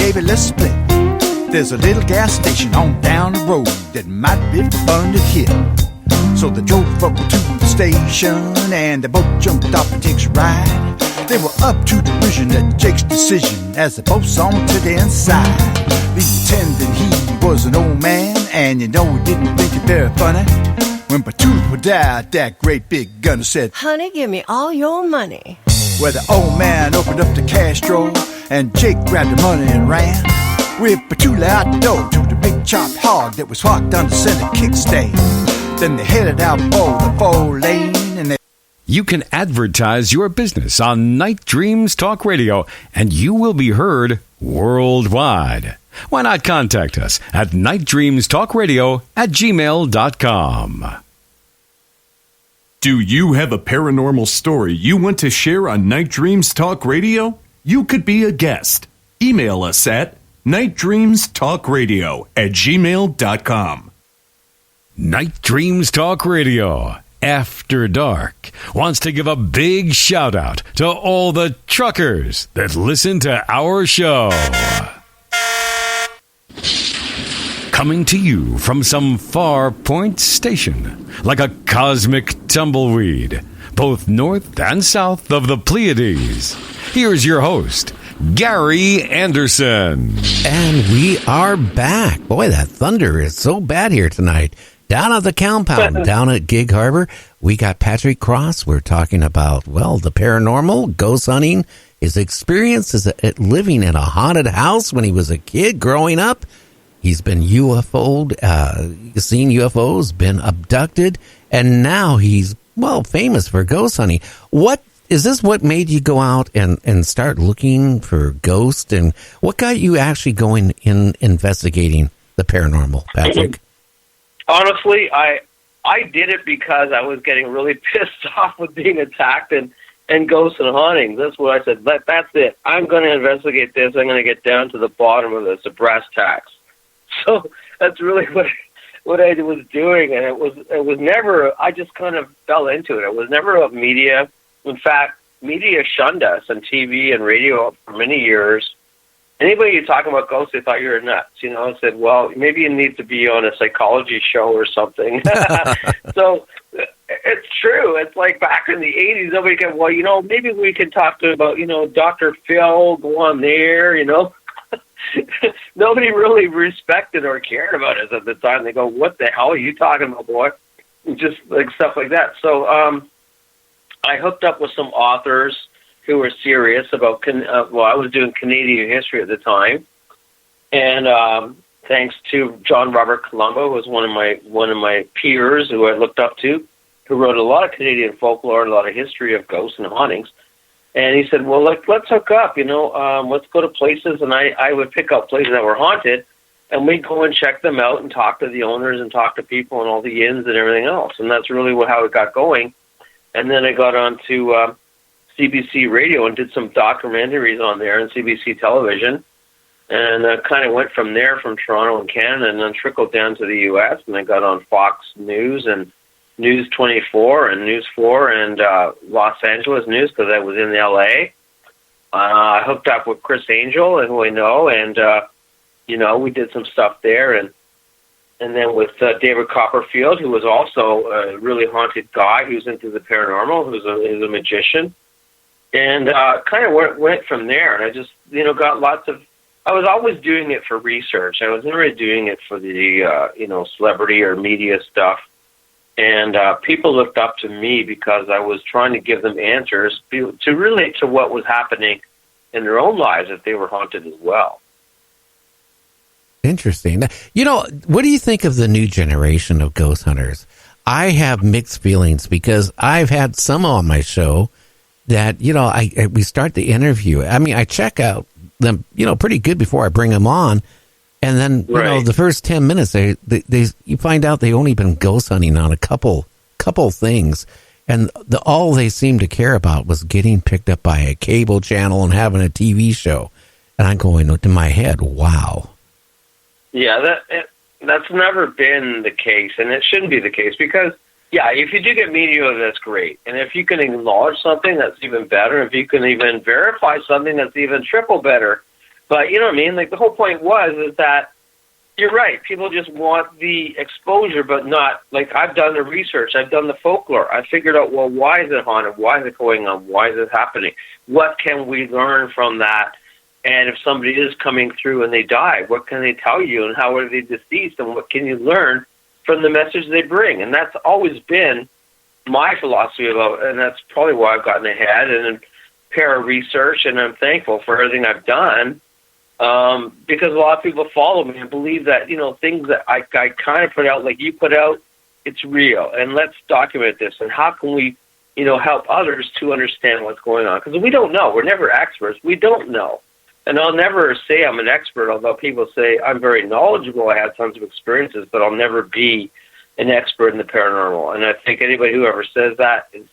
baby, let's split. There's a little gas station on down the road that might be fun to hit. So they drove up to the station and they both jumped off and takes a ride. They were up to derision at Jake's decision as they both saw him to the inside. The attendant, he was an old man, and you know he didn't think it very funny. When Patooth would out, that great big gunner said, "Honey, give me all your money." Well, the old man opened up the cash drawer, and Jake grabbed the money and ran with Petula out the door to the big chopped hog that was parked on the center kickstand. Then they headed out for the 4-lane, and they... You can advertise your business on Night Dreams Talk Radio, and you will be heard worldwide. Why not contact us at nightdreamstalkradio@gmail.com. Do you have a paranormal story you want to share on Night Dreams Talk Radio? You could be a guest. Email us at nightdreamstalkradio@gmail.com. Night Dreams Talk Radio, After Dark, wants to give a big shout out to all the truckers that listen to our show. Coming to you from some far point station, like a cosmic tumbleweed, both north and south of the Pleiades. Here's your host, Gary Anderson. And we are back. Boy, that thunder is so bad here tonight. Down at the compound, down at Gig Harbor, we got Patrick Cross. We're talking about, well, the paranormal, ghost hunting, his experiences at living in a haunted house when he was a kid growing up. He's been UFO'd, seen UFOs, been abducted, and now he's, well, famous for ghost hunting. What is this? What made you go out and start looking for ghosts? And what got you actually going in investigating the paranormal, Patrick? Honestly, I did it because I was getting really pissed off with being attacked and ghosts and hauntings. That's what I said. That's it. I'm going to investigate this. I'm going to get down to the bottom of this, the brass tacks. So that's really what I was doing, and it was never. I just kind of fell into it. It was never about media. In fact, media shunned us on TV and radio for many years. Anybody you talking about ghosts, they thought you were nuts. You know, I said, well, maybe you need to be on a psychology show or something. So it's true. It's like back in the 80s, nobody can, well, you know, maybe we can talk to about, you know, Dr. Phil, go on there, you know. Nobody really respected or cared about us at the time. They go, what the hell are you talking about, boy? Just like stuff like that. So I hooked up with some authors who were serious about, I was doing Canadian history at the time. And thanks to John Robert Colombo, who was one of my peers who I looked up to, who wrote a lot of Canadian folklore and a lot of history of ghosts and hauntings. And he said, well, let's hook up, you know, let's go to places. And I would pick up places that were haunted, and we'd go and check them out and talk to the owners and talk to people and all the inns and everything else. And that's really how it got going. And then I got on to CBC Radio and did some documentaries on there and CBC television. And kind of went from there, from Toronto and Canada, and then trickled down to the U.S. And I got on Fox News and News 24 and News 4 and Los Angeles News because I was in L.A. I hooked up with Chris Angel, who I know, and, you know, we did some stuff there. And then with David Copperfield, who was also a really haunted guy who's into the paranormal, who's a magician. And kind of went from there. And I just, you know, got lots of, I was always doing it for research. I was never doing it for the, you know, celebrity or media stuff. And people looked up to me because I was trying to give them answers to relate to what was happening in their own lives if they were haunted as well. Interesting. You know, what do you think of the new generation of ghost hunters? I have mixed feelings because I've had some on my show that, you know, we start the interview. I mean, I check out them, you know, pretty good before I bring them on. And then, you know, the first 10 minutes, they you find out they only been ghost hunting on a couple things. And all they seemed to care about was getting picked up by a cable channel and having a TV show. And I'm going to my head, wow. Yeah, that's never been the case, and it shouldn't be the case because, yeah, if you do get media, that's great. And if you can acknowledge something, that's even better. If you can even verify something, that's even triple better. But you know what I mean? Like, the whole point is that you're right. People just want the exposure, but not, like, I've done the research. I've done the folklore. I figured out, well, why is it haunted? Why is it going on? Why is it happening? What can we learn from that? And if somebody is coming through and they die, what can they tell you? And how are they deceased? And what can you learn from the message they bring? And that's always been my philosophy about, and that's probably why I've gotten ahead and para-research, and I'm thankful for everything I've done. Because a lot of people follow me and believe that, you know, things that I kind of put out, like you put out, it's real. And let's document this. And how can we, you know, help others to understand what's going on? Because we don't know. We're never experts. We don't know. And I'll never say I'm an expert, although people say I'm very knowledgeable. I have tons of experiences, but I'll never be an expert in the paranormal. And I think anybody who ever says that is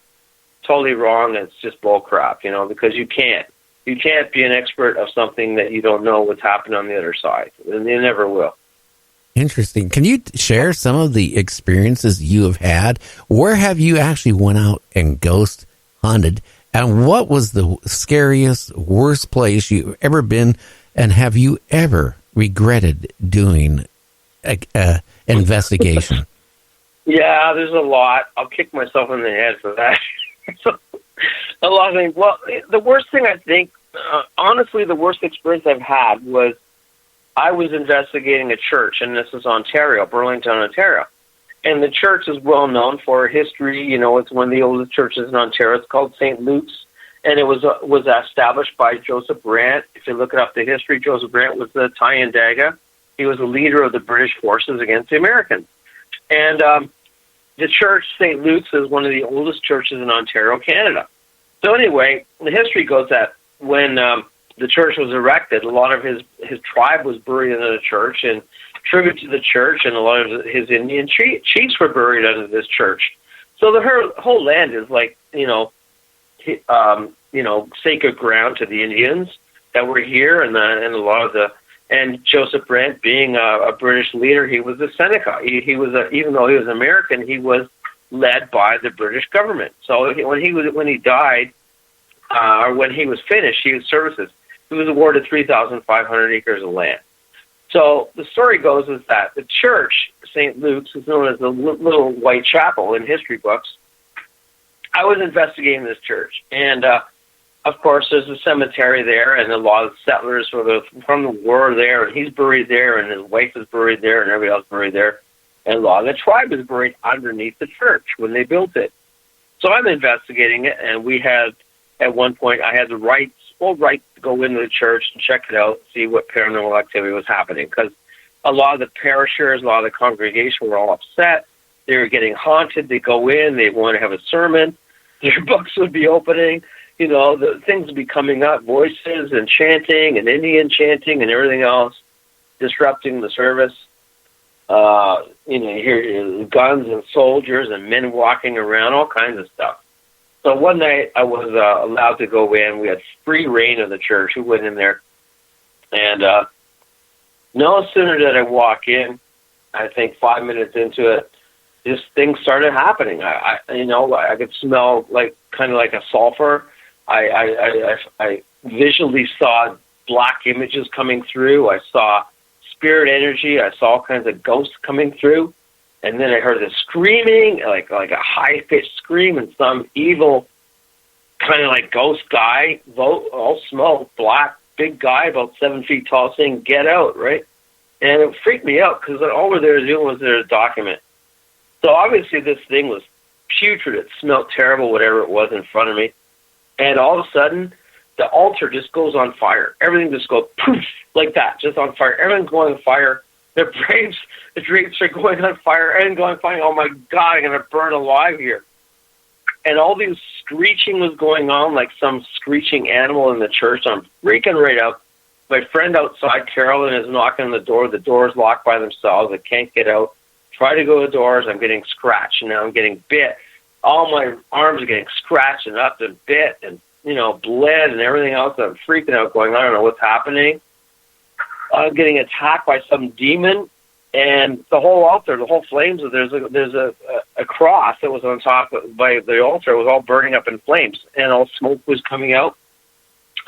totally wrong. It's just bull crap, you know, because you can't. You can't be an expert of something that you don't know what's happening on the other side, and you never will. Interesting. Can you share some of the experiences you have had? Where have you actually went out and ghost hunted? And what was the scariest, worst place you've ever been? And have you ever regretted doing an investigation? Yeah, there's a lot. I'll kick myself in the head for that. A lot of things. Well, the worst thing I think, honestly, the worst experience I've had was I was investigating a church, and this is Ontario, Burlington, Ontario. And the church is well known for history. You know, it's one of the oldest churches in Ontario. It's called St. Luke's, and it was established by Joseph Brant. If you look up the history, Joseph Brant was the Thayendanegea. He was the leader of the British forces against the Americans. And the church, St. Luke's, is one of the oldest churches in Ontario, Canada. So anyway, the history goes that when the church was erected, a lot of his tribe was buried in the church, and tribute to the church, and a lot of his Indian chiefs were buried under this church. So the whole land is like, sacred ground to the Indians that were here, and a lot of the. And Joseph Brant, being a British leader, he was a Seneca. He was even though he was American, he was led by the British government. So when he died, or when he was finished his services, he was awarded 3,500 acres of land. So the story goes is that the church, St. Luke's, is known as the Little White Chapel in history books. I was investigating this church, and of course, there's a cemetery there, and a lot of settlers from the war there, and he's buried there, and his wife is buried there, and everybody else buried there. And a lot of the tribe is buried underneath the church when they built it. So I'm investigating it, and we had, at one point, I had the full right to go into the church and check it out, see what paranormal activity was happening, because a lot of the parishioners, a lot of the congregation were all upset. They were getting haunted. They go in, they want to have a sermon. Their books would be opening. You know, the things would be coming up, voices and chanting and Indian chanting and everything else, disrupting the service. You hear guns and soldiers and men walking around, all kinds of stuff. So one night I was allowed to go in. We had free reign of the church. We went in there. And no sooner did I walk in, I think 5 minutes into it, this thing started happening. I could smell kind of like a sulfur. I visually saw black images coming through. I saw spirit energy. I saw all kinds of ghosts coming through. And then I heard this screaming, like a high-pitched scream, and some evil kind of like ghost guy, all smoke, black, big guy, about 7 feet tall, saying, "Get out," right? And it freaked me out because all they were doing was there to document. So obviously this thing was putrid. It smelled terrible, whatever it was in front of me. And all of a sudden, the altar just goes on fire. Everything just goes poof, like that, just on fire. Everything's going on fire. The drapes are going on fire. Everything's going on fire. Oh, my God, I'm going to burn alive here. And all these screeching was going on, like some screeching animal in the church. I'm freaking right out. My friend outside, Carolyn, is knocking on the door. The door's locked by themselves. I can't get out. Try to go to the doors. I'm getting scratched, and now I'm getting bit. All my arms are getting scratched and up and bit and, bled and everything else. I'm freaking out going, I don't know what's happening. I'm getting attacked by some demon, and the whole altar, the whole flames, there's a cross that was on top by the altar. It was all burning up in flames, and all smoke was coming out.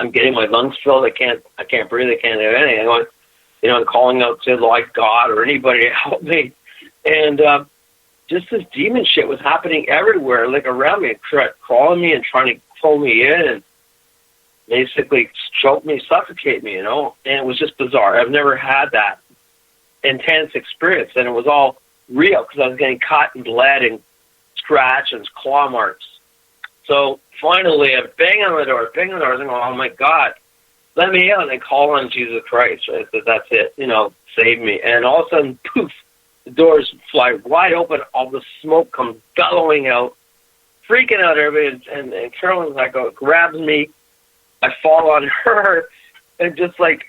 I'm getting my lungs filled. I can't breathe. I can't do anything. I'm calling out to like God or anybody to help me. And just this demon shit was happening everywhere, like around me, crawling me and trying to pull me in and basically choke me, suffocate me, And it was just bizarre. I've never had that intense experience, and it was all real because I was getting cut and bled and scratch and claw marks. So finally, I bang on the door, I was going, oh my God, let me out, and I call on Jesus Christ. Right? I said, that's it, save me. And all of a sudden, poof, the doors fly wide open, all the smoke comes bellowing out, freaking out everybody, and Carolyn's like, grabs me, I fall on her, and just like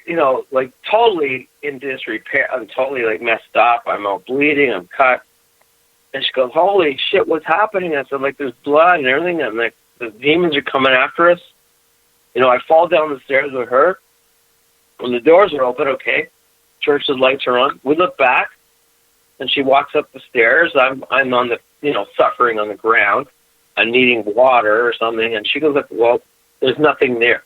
totally in disrepair. I'm totally like messed up. I'm all bleeding. I'm cut. And she goes, holy shit, what's happening? I said, like, there's blood and everything. And like, the demons are coming after us. I fall down the stairs with her. When the doors are open, okay, church's lights are on. We look back, and she walks up the stairs. I'm on the, suffering on the ground. I'm needing water or something. And she goes, like, well, there's nothing there.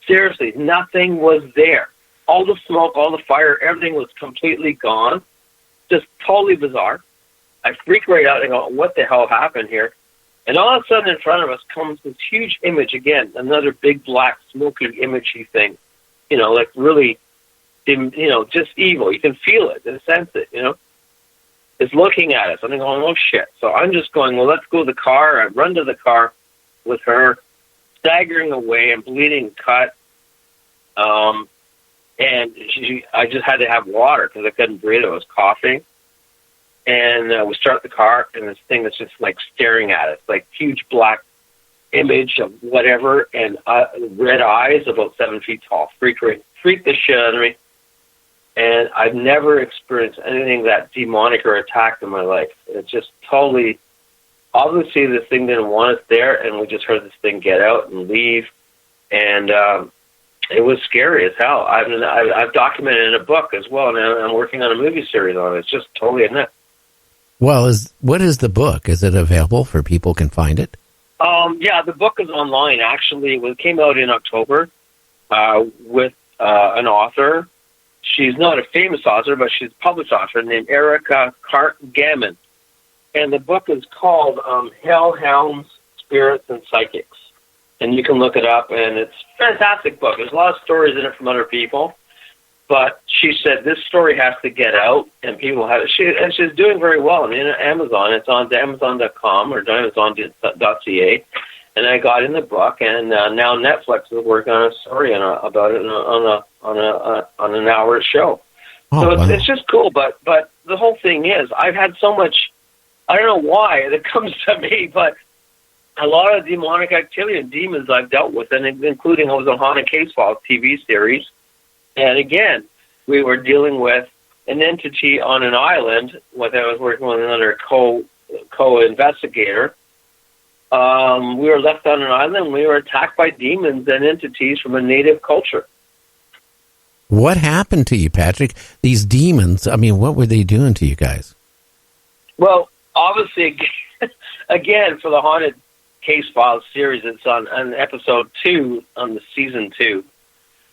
Seriously, nothing was there. All the smoke, all the fire, everything was completely gone. Just totally bizarre. I freak right out and go, what the hell happened here? And all of a sudden in front of us comes this huge image again, another big black smoky imagey thing, like really, just evil. You can feel it and sense it, It's looking at us. I'm going, oh shit. So I'm just going, well, let's go to the car. I run to the car with her, staggering away and bleeding, cut. And I just had to have water because I couldn't breathe. I was coughing. And we start the car, and this thing is just like staring at us, like huge black image of whatever, and red eyes about 7 feet tall. Freaked the shit out of me. And I've never experienced anything that demonic or attacked in my life. It's just totally, obviously this thing didn't want us there, and we just heard this thing get out and leave. And it was scary as hell. I've documented it in a book as well, and I'm working on a movie series on it. It's just totally a net. Well, what is the book? Is it available for people can find it? Yeah, the book is online, actually. It came out in October with an author. She's not a famous author, but she's a published author named Erica Cart-Gammon. And the book is called Hellhounds, Spirits, and Psychics. And you can look it up, and it's a fantastic book. There's a lot of stories in it from other people. But she said this story has to get out, and people have it. And she's doing very well on Amazon. It's on Amazon.com or Amazon.ca. And I got in the book, and now Netflix is working on a story about it on an hour show. Oh, so wow. it's just cool. But the whole thing is, I've had so much. I don't know why it comes to me, but a lot of demonic activity and demons I've dealt with, and including I was on Haunted Case Files TV series. And again, we were dealing with an entity on an island. I was working with another co-investigator. We were left on an island. We were attacked by demons and entities from a native culture. What happened to you, Patrick? These demons, what were they doing to you guys? Well, obviously, again, for the Haunted Case Files series, it's on episode 2 on the season 2.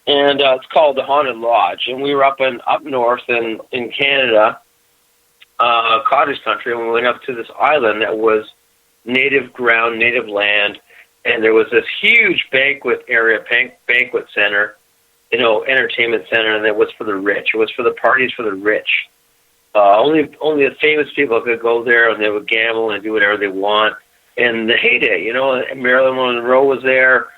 And it's called the Haunted Lodge. And we were up north in Canada, cottage country, and we went up to this island that was native ground, native land, and there was this huge banquet area, banquet center, entertainment center, and it was for the rich. It was for the parties for the rich. Only the famous people could go there, and they would gamble and do whatever they want. And the heyday, Marilyn Monroe was there.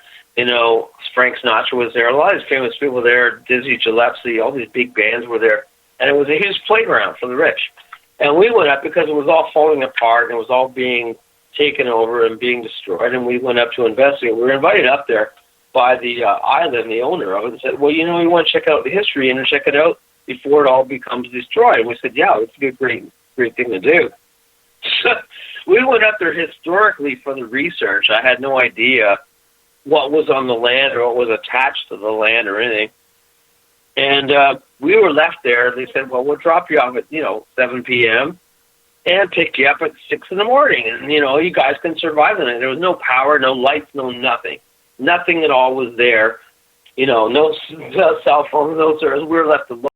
Frank Sinatra was there. A lot of these famous people there, Dizzy Gillespie, all these big bands were there. And it was a huge playground for the rich. And we went up because it was all falling apart and it was all being taken over and being destroyed. And we went up to investigate. We were invited up there by the island, the owner of it, and said, well, we want to check out the history and check it out before it all becomes destroyed. And we said, yeah, it's a great thing to do. So we went up there historically for the research. I had no idea what was on the land or what was attached to the land or anything. And we were left there. They said, well, we'll drop you off at, 7 p.m. and pick you up at 6 in the morning. And, you guys can survive the night. There was no power, no lights, no nothing. Nothing at all was there. no cell phone, no service. We were left alone.